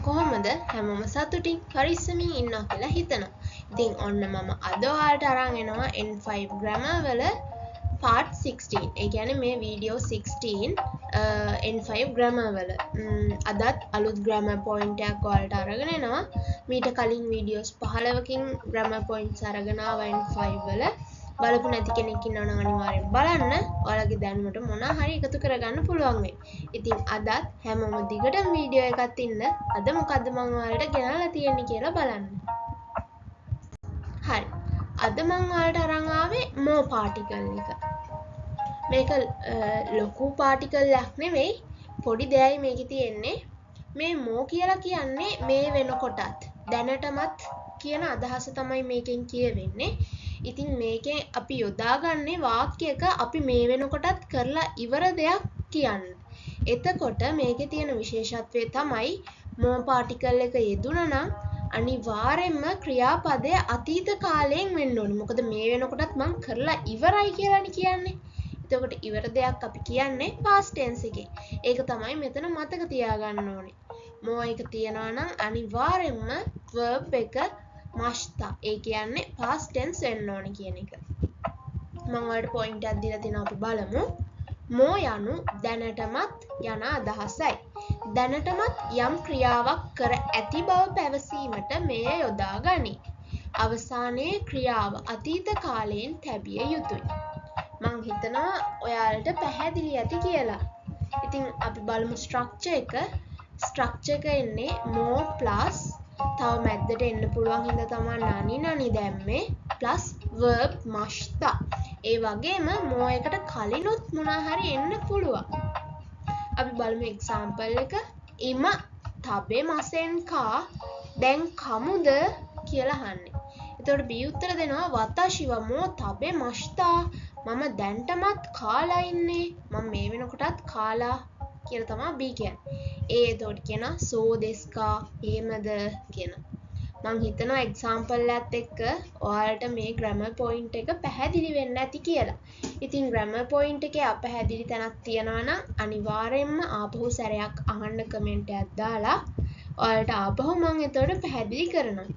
කොහොමද හැමෝම සතුටින් පරිස්සමින් ඉන්නවා කියලා හිතනවා. ඉතින් ඔන්න මම අද ඔයාලට අරන් එනවා N5 grammar වල part 16. ඒ කියන්නේ මේ video 16 N5 grammar වල අදත් අලුත් grammar point එකක් ඔයාලට අරගෙන එනවා. මීට කලින් videos 15කින් grammar points අරගෙන ආවා N5 වල. බලපු නැති කෙනෙක් ඉන්නවා නම් අනිවාර්යෙන් බලන්න. ඔයාලගේ දැනුමට මොනවා හරි එකතු කරගන්න පුළුවන් වෙයි. ඉතින් අදත් හැමෝම දිගටම වීඩියෝ එකක් ඉන්න. අද මොකද්ද මම ඔයාලට ගෙනල්ලා තියෙන්නේ කියලා බලන්න. හරි. අද මම ඔයාලට අරන් ආවේ more particle එක. මේක ලොකු particle එකක් නෙවෙයි. පොඩි දෙයයි මේකේ තියෙන්නේ. මේ more කියලා කියන්නේ මේ වෙනකොටත් දැනටමත් කියන අදහස තමයි මේකෙන් කියවෙන්නේ. ඉතින් මේකෙන් අපි යොදාගන්නේ වාක්‍යයක අපි මේ වෙනකොටත් කරලා ඉවර දෙයක් කියන්න. එතකොට මේකේ තියෙන විශේෂත්වය තමයි more particle එක යෙදුණා නම් අනිවාර්යයෙන්ම ක්‍රියාපදය අතීත කාලයෙන් වෙන්න ඕනේ. මොකද මේ වෙනකොටත් මම කරලා ඉවරයි කියලානේ කියන්නේ. එතකොට ඉවර දෙයක් අපි කියන්නේ past tense එකේ. ඒක තමයි මෙතන මතක තියාගන්න ඕනේ. more එක තියනවා නම් අනිවාර්යයෙන්ම verb එක must ඒ කියන්නේ past tense වෙන්න ඕනේ කියන එක. මම ඔයාලට point එකක් දීලා තිනවා අපි බලමු. more යනු දැනටමත් යන අදහසයි. දැනටමත් යම් ක්‍රියාවක් කර ඇති බව පැවසීමට මෙය යොදා ගනී. අවසානයේ ක්‍රියාව අතීත කාලයෙන් තැබිය යුතුය. මං හිතනවා ඔයාලට පැහැදිලි ඇති කියලා. ඉතින් අපි බලමු structure එක. structure එක එන්නේ more plus තව මැද්දට එන්න පුළුවන් හින්දා තමයි නනි දැම්මේ plus verb must. ඒ වගේම more එකට කලිනුත් මොනවා හරි එන්න පුළුවන්. අපි බලමු example එක. ඉම තබේ මසෙන් කා දැන් කමුද කියලා අහන්නේ. එතකොට B උත්තර දෙනවා වතාශි ව more තබේ මස්තා මම දැන්ටමත් කාලා ඉන්නේ. මම මේ වෙනකොටත් කාලා කියලා තමයි B කියන්නේ. ඒ එතකොට කියනවා so දෙස්කා එහෙමද කියන. මං හිතනවා example එකත් එක්ක ඔයාලට මේ grammar point එක පැහැදිලි වෙන්න ඇති කියලා. ඉතින් grammar point එකේ අපැහැදිලි තැනක් තියෙනවා නම් අනිවාර්යයෙන්ම ආපහු සැරයක් අහන්න comment එකක් දාලා ඔයාලට ආපහු මං එතකොට පැහැදිලි කරනවා.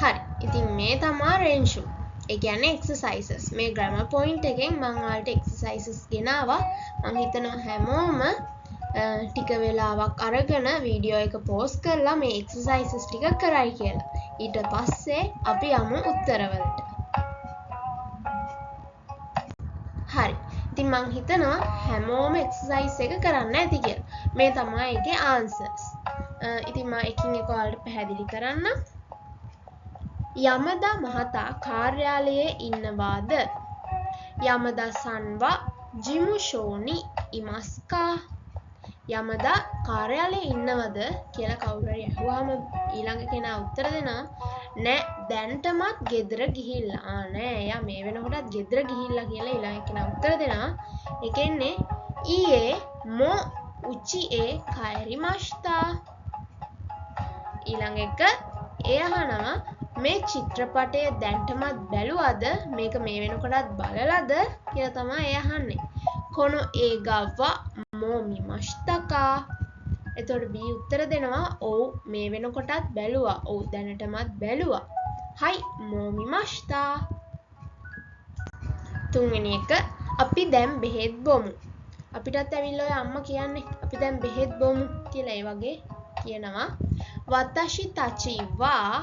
හරි. ඉතින් මේ තමයි රෙන්ෂු. ඒ කියන්නේ exercises. මේ grammar point එකෙන් මම ඔයාලට exercises ගෙනාවා. මම හිතනවා හැමෝම ටික වෙලාවක් අරගෙන වීඩියෝ එක පෝස්ට් කරලා මේ exercises ටික කරයි කියලා. ඊට පස්සේ අපි යමු උත්තරවලට. හරි. ඉතින් මම හිතනවා හැමෝම exercise එක කරන්න ඇති කියලා. මේ තමයි ඒකේ answers. ඉතින් මම එකින් එක ඔයාලට පැහැදිලි කරන්නම්. යමදා මහතා කාර්යාලයේ ඉන්නවාද? යමදා සන්වා ජිමුෂෝනි ඉමස්කා? යමදා කාර්යාලයේ ඉන්නවද කියලා කවුරු හරි අහුවාම ඊළඟ කෙනා උත්තර දෙනවා නෑ දැන්ටමත් ගෙදර ගිහිල්ලා. නෑ එයා මේ වෙනකොටත් ගෙදර ගිහිල්ලා කියලා ඊළඟ කෙනා උත්තර දෙනවා. ඒ කියන්නේ ඊයේ මෝ උචියේ කයිරිමස්තා. ඊළඟ එක ඒ අහනවා මේ චිත්‍රපටය දැන්ටමත් බැලුවද? මේක මේ වෙනකොටත් බලලාද කියලා තමයි එයා අහන්නේ. කොනෝ ඒගාවා මෝ මිමස්තකා? එතකොට B උත්තර දෙනවා ඔව් මේ වෙනකොටත් බැලුවා. ඔව් දැනටමත් බැලුවා. හයි මෝ මිමස්තා. තුන්වෙනි එක අපි දැන් බෙහෙත් බොමු. අපිටත් ඇවිල්ලා ඔය අම්මා කියන්නේ අපි දැන් බෙහෙත් බොමු කියලා ඒ වගේ කියනවා. වතාෂි තචි වා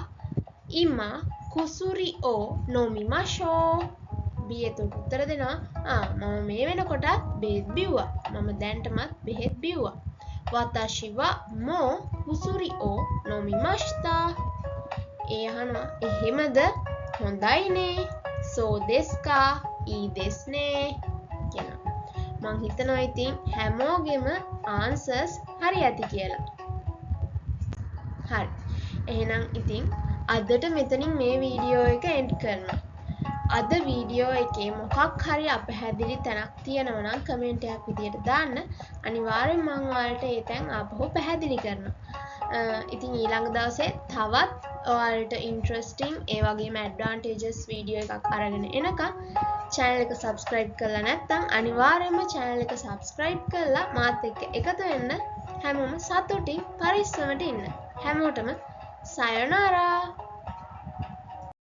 ඉමා කුසුරි ඕ නොමිමෂෝ. B එතකොට උත්තර දෙනවා මම මේ වෙනකොටත් බෙහෙත් බිව්වා. මම දැන්ටමත් බෙහෙත් බිව්වා. වතාෂි වා මෝ කුසුරි ඕ නොමිමෂ්තා. ඒ අහනවා එහෙමද? හොඳයිනේ. සෝ දෙස්කා ඊ දෙස්නේ කියනවා. මං හිතනවා ඉතින් හැමෝගෙම answers හරි ඇති කියලා. හරි. එහෙනම් ඉතින් අදට මෙතනින් මේ වීඩියෝ එක එන්ඩ් කරනවා. අද වීඩියෝ එකේ මොකක් හරි අපැහැදිලි තැනක් තියෙනවා නම් කමෙන්ට් එකක් විදියට දාන්න. අනිවාර්යෙන් මම ඔයාලට ඒ තැන් ආපහු පැහැදිලි කරනවා. ඉතින් ඊළඟ දවසේ තවත් ඔයාලට ඉන්ට්‍රස්ටිං ඒ වගේම ඇඩ්වාන්ටේජස් වීඩියෝ එකක් අරගෙන එනකම් channel එක subscribe කරලා නැත්නම් අනිවාර්යයෙන්ම channel එක subscribe කරලා මාත් එක්ක එකතු වෙන්න. හැමෝම සතුටින් පරිස්සමට ඉන්න. හැමෝටම සයොනාරා.